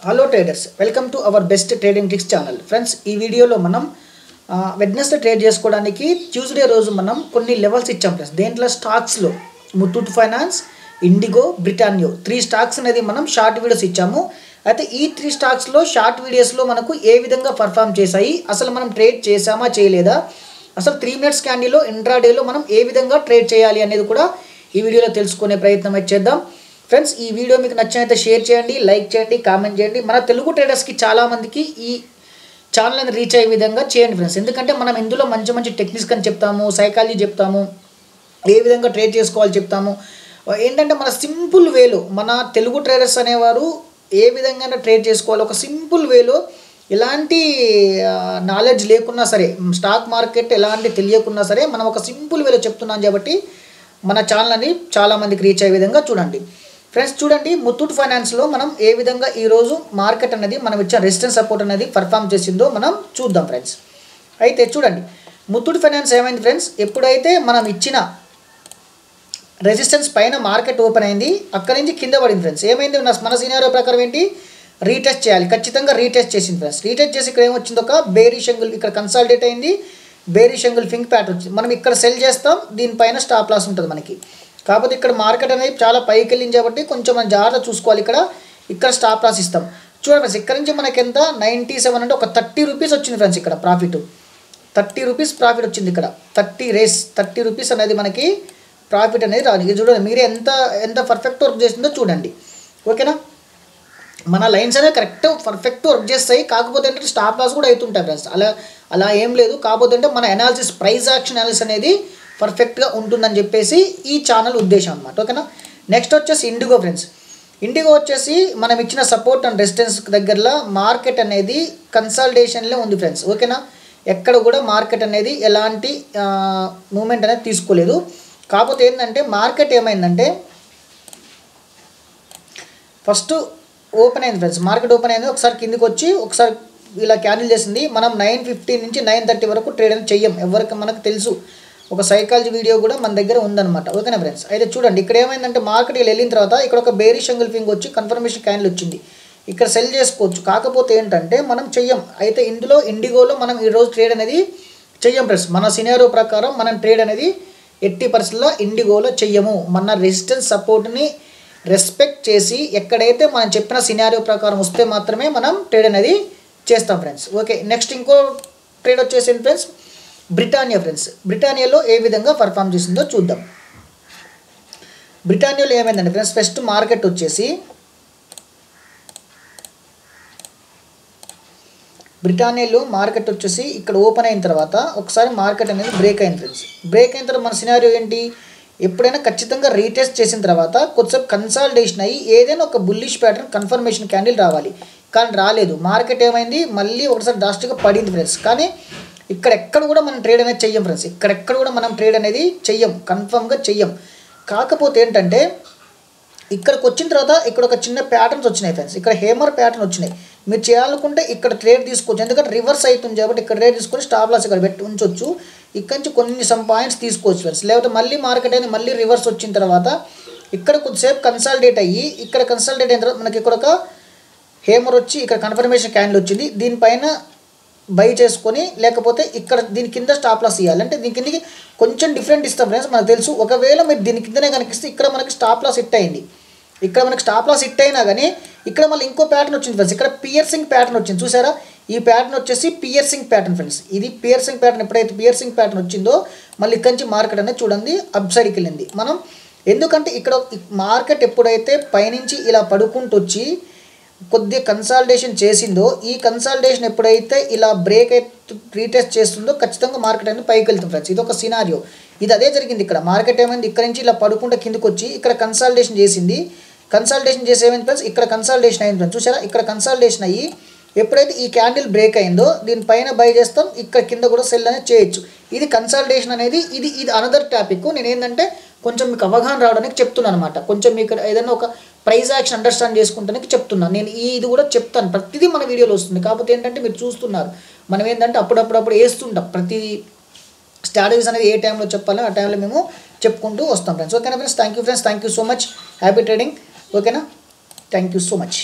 Hello traders, welcome to our best trading tricks channel. Friends, ఈ వీడియోలో మనం Wednesday trade చేసుకోవడానికి ట్యూస్డే రోజు మనం కొన్ని లెవెల్స్ ఇచ్చాం ఫ్రెండ్స్. దేంట్లో స్టాక్స్లో ముత్తూట్ ఫైనాన్స్, ఇండిగో, బ్రిటానియో 3 స్టాక్స్ అనేది మనం షార్ట్ వీడియోస్ ఇచ్చాము. అయితే ఈ 3 స్టాక్స్లో షార్ట్ వీడియోస్లో మనకు ఏ విధంగా పర్ఫామ్ చేశాయి, అసలు మనం ట్రేడ్ చేసామా చేయలేదా, అసలు 3 మినిట్స్ క్యాండీలో ఇంట్రాడేలో మనం ఏ విధంగా ట్రేడ్ చేయాలి అనేది కూడా ఈ వీడియోలో తెలుసుకునే ప్రయత్నం అయితే చేద్దాం. ఫ్రెండ్స్, ఈ వీడియో మీకు నచ్చినైతే షేర్ చేయండి, లైక్ చేయండి, కామెంట్ చేయండి. మన తెలుగు ట్రేడర్స్కి చాలామందికి ఈ ఛానల్ అనేది రీచ్ అయ్యే విధంగా చేయండి ఫ్రెండ్స్. ఎందుకంటే మనం ఇందులో మంచి మంచి టెక్నిక్స్ అని చెప్తాము, సైకాలజీ చెప్తాము, ఏ విధంగా ట్రేడ్ చేసుకోవాలి చెప్తాము. ఏంటంటే మన సింపుల్ వేలో మన తెలుగు ట్రేడర్స్ అనేవారు ఏ విధంగా ట్రేడ్ చేసుకోవాలి, ఒక సింపుల్ వేలో ఎలాంటి నాలెడ్జ్ లేకున్నా సరే, స్టాక్ మార్కెట్ ఎలాంటి తెలియకున్నా సరే మనం ఒక సింపుల్ వేలో చెప్తున్నాం కాబట్టి మన ఛానల్ అని చాలామందికి రీచ్ అయ్యే విధంగా చూడండి. ఫ్రెండ్స్, చూడండి, ముత్తూట్ ఫైనాన్స్లో మనం ఏ విధంగా ఈరోజు మార్కెట్ అనేది మనం ఇచ్చిన రెసిస్టెన్స్ సపోర్ట్ అనేది పర్ఫామ్ చేసిందో మనం చూద్దాం ఫ్రెండ్స్. అయితే చూడండి, ముత్తూట్ ఫైనాన్స్ ఏమైంది ఫ్రెండ్స్, ఎప్పుడైతే మనం ఇచ్చిన రెసిస్టెన్స్ పైన మార్కెట్ ఓపెన్ అయింది, అక్కడి నుంచి కింద పడింది ఫ్రెండ్స్. ఏమైంది, మన సినారియో ప్రకారం ఏంటి, రీటెస్ట్ చేయాలి, ఖచ్చితంగా రీటెస్ట్ చేసింది ఫ్రెండ్స్. రీటెస్ట్ చేసి ఇక్కడ ఏమొచ్చింది, ఒక బేరిష్ యాంగిల్ ఇక్కడ కన్సాలిడేట్ అయింది, బేరిష్ యాంగిల్ పింక్ ప్యాటర్న్ వచ్చింది. మనం ఇక్కడ సెల్ చేస్తాం, దీనిపైన స్టాప్ లాస్ ఉంటుంది మనకి. కాకపోతే ఇక్కడ మార్కెట్ అనేది చాలా పైకి వెళ్ళింది కాబట్టి కొంచెం మనం జాగ్రత్త చూసుకోవాలి. ఇక్కడ స్టాప్ లాస్ ఇస్తాం. చూడండి ఫ్రెండ్స్, ఇక్కడ నుంచి మనకి ఎంత 97 అంటే ఒక 30 రూపీస్ వచ్చింది ఫ్రెండ్స్. ఇక్కడ ప్రాఫిట్ 30 రూపీస్ ప్రాఫిట్ వచ్చింది. ఇక్కడ 30 రూపీస్ అనేది మనకి ప్రాఫిట్ అనేది రాదు. ఇది చూడండి, మీరే ఎంత పర్ఫెక్ట్ వర్క్ చేసిందో చూడండి. ఓకేనా, మన లైన్స్ అనేవి కరెక్ట్ పర్ఫెక్ట్ వర్క్ చేస్తాయి. కాకపోతే ఏంటంటే స్టాప్ లాస్ కూడా అవుతుంటాయి ఫ్రెండ్స్. అలా ఏం లేదు. కాకపోతే అంటే మన అనాలిసిస్, ప్రైస్ యాక్షన్ అనాలిసిస్ అనేది పర్ఫెక్ట్గా ఉంటుందని చెప్పేసి ఈ ఛానల్ ఉద్దేశం అనమాట. ఓకేనా, నెక్స్ట్ వచ్చేసి ఇండిగో ఫ్రెండ్స్. ఇండిగో వచ్చేసి మనం ఇచ్చిన సపోర్ట్ అండ్ రెసిస్టెన్స్ దగ్గరలో మార్కెట్ అనేది కన్సాలిడేషన్లో ఉంది ఫ్రెండ్స్. ఓకేనా, ఎక్కడ కూడా మార్కెట్ అనేది ఎలాంటి మూమెంట్ అనేది తీసుకోలేదు. కాకపోతే ఏంటంటే మార్కెట్ ఏమైందంటే ఫస్ట్ ఓపెన్ అయింది ఫ్రెండ్స్. మార్కెట్ ఓపెన్ అయింది, ఒకసారి కిందికి వచ్చి ఒకసారి ఇలా క్యాన్సిల్ చేసింది. మనం 9:15 నుంచి 9:30 వరకు ట్రేడ్ అనేది చెయ్యం, ఎవరికి మనకు తెలుసు. ఒక సైకాలజీ వీడియో కూడా మన దగ్గర ఉందన్నమాట. ఓకేనా ఫ్రెండ్స్, అయితే చూడండి, ఇక్కడ ఏమైందంటే మార్కెట్ వెళ్ళిన తర్వాత ఇక్కడ ఒక బేరిష్ యాంగిల్ పింగ్ వచ్చి కన్ఫర్మేషన్ క్యాండిల్ వచ్చింది. ఇక్కడ సెల్ చేసుకోవచ్చు. కాకపోతే ఏంటంటే మనం చెయ్యం. అయితే ఇందులో ఇండిగోలో మనం ఈరోజు ట్రేడ్ అనేది చెయ్యం ఫ్రెండ్స్. మన సినారియో ప్రకారం మనం ట్రేడ్ అనేది 80% ఇండిగోలో చెయ్యము. మన రెసిస్టెన్స్ సపోర్ట్ని రెస్పెక్ట్ చేసి ఎక్కడైతే మనం చెప్పిన సినారియో ప్రకారం వస్తే మాత్రమే మనం ట్రేడ్ అనేది చేస్తాం ఫ్రెండ్స్. ఓకే, నెక్స్ట్ ఇంకో ట్రేడ్ వచ్చేసింది ఫ్రెండ్స్, బ్రిటానియా ఫ్రెండ్స్. బ్రిటానియాలో ఏ విధంగా పర్ఫామ్ చేసిందో చూద్దాం. బ్రిటానియాలో ఏమైందండి ఫ్రెండ్స్, ఫస్ట్ మార్కెట్ వచ్చేసి ఇక్కడ ఓపెన్ అయిన తర్వాత ఒకసారి మార్కెట్ అనేది బ్రేక్ అయింది ఫ్రెండ్స్. బ్రేక్ అయిన తర్వాత మన సినారియో ఏంటి, ఎప్పుడైనా ఖచ్చితంగా రీటెస్ట్ చేసిన తర్వాత కొద్దిసేపు కన్సాలిడేషన్ అయ్యి ఏదైనా ఒక బుల్లిష్ ప్యాటర్న్ కన్ఫర్మేషన్ క్యాండిల్ రావాలి. కానీ రాలేదు. మార్కెట్ ఏమైంది, మళ్ళీ ఒకసారి డ్రాస్టిక్గా పడింది ఫ్రెండ్స్. కానీ ఎక్కడ కూడా మనం ట్రేడ్ అనేది చెయ్యం ఫ్రెండ్స్. ఎక్కడ కూడా మనం ట్రేడ్ అనేది చెయ్యం, కన్ఫర్మ్గా చెయ్యం. కాకపోతే ఏంటంటే ఇక్కడికి వచ్చిన తర్వాత ఇక్కడ ఒక చిన్న ప్యాటర్న్స్ వచ్చినాయి ఫ్రెండ్స్. ఇక్కడ హేమర్ ప్యాటర్న్ వచ్చినాయి. మీరు చేయాలనుకుంటే ఇక్కడ ట్రేడ్ తీసుకోవచ్చు, ఎందుకంటే రివర్స్ అవుతుంది కాబట్టి ఇక్కడ ట్రేడ్ తీసుకొని స్టాప్ లాస్ ఇక్కడ పెట్టి ఉంచవచ్చు. ఇక్కడ నుంచి కొన్ని సమ్ పాయింట్స్ తీసుకోవచ్చు ఫ్రెండ్స్. లేకపోతే మళ్ళీ మార్కెట్ అనేది మళ్ళీ రివర్స్ వచ్చిన తర్వాత ఇక్కడ కొద్దిసేపు కన్సాలిడేట్ అయ్యి ఇక్కడ కన్సాలిడేట్ అయిన తర్వాత మనకి ఇక్కడ ఒక హేమర్ వచ్చి ఇక్కడ కన్ఫర్మేషన్ క్యాండిల్ వచ్చింది. దీనిపైన బై చేసుకొని లేకపోతే ఇక్కడ దీని కింద స్టాప్ లాస్ ఇవ్వాలి. అంటే దీని కిందకి కొంచెం డిఫరెంట్ ఇస్తాం ఫ్రెండ్స్, మనకు తెలుసు. ఒకవేళ మీరు దీని కిందనే కనిపిస్తే ఇక్కడ మనకి స్టాప్ లాస్ హిట్ అయింది. ఇక్కడ మనకి స్టాప్ లాస్ హిట్ అయినా కానీ ఇక్కడ మళ్ళీ ఇంకో ప్యాటర్న్ వచ్చింది ఫ్రెండ్స్. ఇక్కడ పియర్సింగ్ ప్యాటర్న్ వచ్చింది, చూసారా? ఈ ప్యాటర్న్ వచ్చేసి పియర్సింగ్ ప్యాటర్న్ ఫ్రెండ్స్. ఇది పియర్సింగ్ ప్యాటర్న్. ఎప్పుడైతే పియర్సింగ్ ప్యాటర్న్ వచ్చిందో మళ్ళీ ఇక్కడి నుంచి మార్కెట్ అనేది చూడండి అప్ సైడ్కి వెళ్ళింది. మనం ఎందుకంటే ఇక్కడ మార్కెట్ ఎప్పుడైతే పైనుంచి ఇలా పడుకుంటూ వచ్చి కొద్దిగా కన్సాలిడేషన్ చేసిందో, ఈ కన్సాలిడేషన్ ఎప్పుడైతే ఇలా బ్రేక్ అయితే రీటెస్ట్ చేస్తుందో ఖచ్చితంగా మార్కెట్ అనేది పైకి వెళ్తుంది ఫ్రెండ్స్. ఇది ఒక సినారియో. ఇది అదే జరిగింది. ఇక్కడ మార్కెట్ ఏమైంది, ఇక్కడ నుంచి ఇలా పడుకుంటే కిందకి వచ్చి ఇక్కడ కన్సాలిడేషన్ చేసింది. కన్సాలిడేషన్ చేసి ఏమైంది ఫ్రెండ్స్, ఇక్కడ కన్సాలిడేషన్ అయింది ఫ్రెండ్స్. చూసారా, ఇక్కడ కన్సాలిడేషన్ అయ్యి ఎప్పుడైతే ఈ క్యాండిల్ బ్రేక్ అయిందో దీనిపైన బై చేస్తాం, ఇక్కడ కింద కూడా సెల్ అనేది చేయొచ్చు. ఇది కన్సాలిడేషన్ అనేది ఇది అనదర్ టాపిక్. నేను ఏంటంటే కొంచెం మీకు అవగాహన రావడానికి చెప్తున్నాను అనమాట. కొంచెం మీకు ఏదైనా ఒక ప్రైస్ యాక్షన్ అండర్స్టాండ్ చేసుకుంటానికి చెప్తున్నాను. నేను ఇది కూడా చెప్తాను, ప్రతిదీ మన వీడియోలో వస్తుంది. కాకపోతే ఏంటంటే మీరు చూస్తున్నారు, మనం ఏంటంటే అప్పుడప్పుడు వేస్తుంటాం. ప్రతి స్ట్రాటజీస్ అనేది ఏ టైంలో చెప్పాలో ఆ టైంలో మేము చెప్పుకుంటూ వస్తాం ఫ్రెండ్స్. ఓకేనా friends, thank you friends, thank you so much. Happy trading. ఓకేనా, థ్యాంక్ యూ సో మచ్.